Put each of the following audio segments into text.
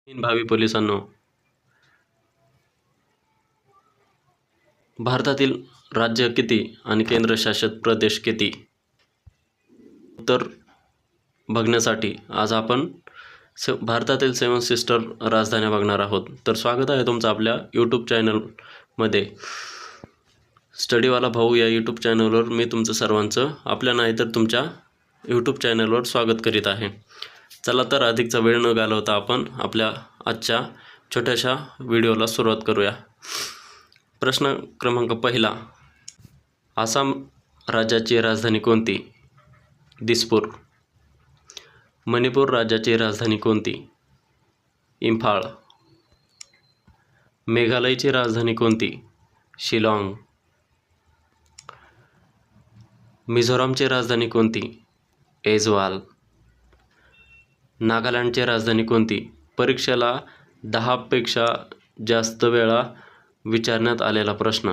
भावी पोलिसांनो, भारतातील राज्य किती आणि केंद्रशासित प्रदेश किती? उत्तर बघण्यासाठी आज आपण भारतातील 7 सिस्टर राजधान्या बघणार आहोत. तर स्वागत आहे तुमचं आपल्या यूट्यूब चॅनलमध्ये. स्टडीवाला भाऊ या यूट्यूब चॅनलवर मी तुमचं सर्वांचं आपल्या नाही तर तुमच्या यूट्यूब चॅनलवर स्वागत करीत आहे. चला तर अधिकचा वेळ न घालवता आपण आपल्या आजच्या छोट्याशा व्हिडिओला सुरुवात करूया. प्रश्न क्रमांक पहिला. आसाम राज्याची राजधानी कोणती? दिसपूर. मणिपूर राज्याची राजधानी कोणती? इम्फाळ. मेघालयची राजधानी कोणती? शिलाँग. मिझोरामची राजधानी कोणती? ऐझवाल. नागालँडची राजधानी कोणती? परीक्षेला 10 पेक्षा जास्त वेळा विचारण्यात आलेला प्रश्न.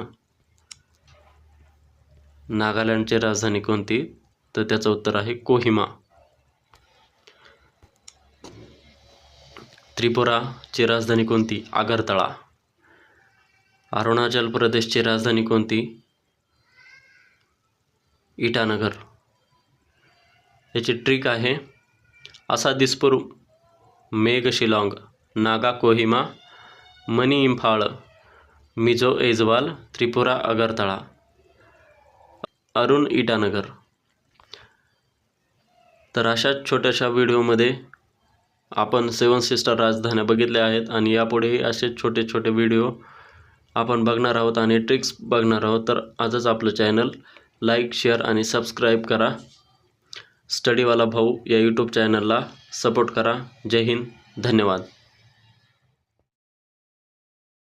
नागालँडची राजधानी कोणती? तर त्याचं उत्तर आहे कोहिमा. त्रिपुराची राजधानी कोणती? आगरतळा. अरुणाचल प्रदेशची राजधानी कोणती? इटानगर. याची ट्रिक आहे, आसा दिसपूर, मेघ शिलाँग, नागा कोहिमा, मणी इम्फाळ, मिझो ऐझवाल, त्रिपुरा आगरतळा, अरुण इटानगर. तर अशा छोट्याशा व्हिडिओमध्ये आपण 7 सिस्टर राजधान्या बघितल्या आहेत आणि यापुढेही असे छोटे छोटे व्हिडिओ आपण बघणार आहोत आणि ट्रिक्स बघणार आहोत. तर आजच आपलं चॅनल लाईक, शेअर आणि सबस्क्राईब करा. स्टडीवाला भाऊ या यूट्यूब चॅनलला सपोर्ट करा. जय हिंद, धन्यवाद.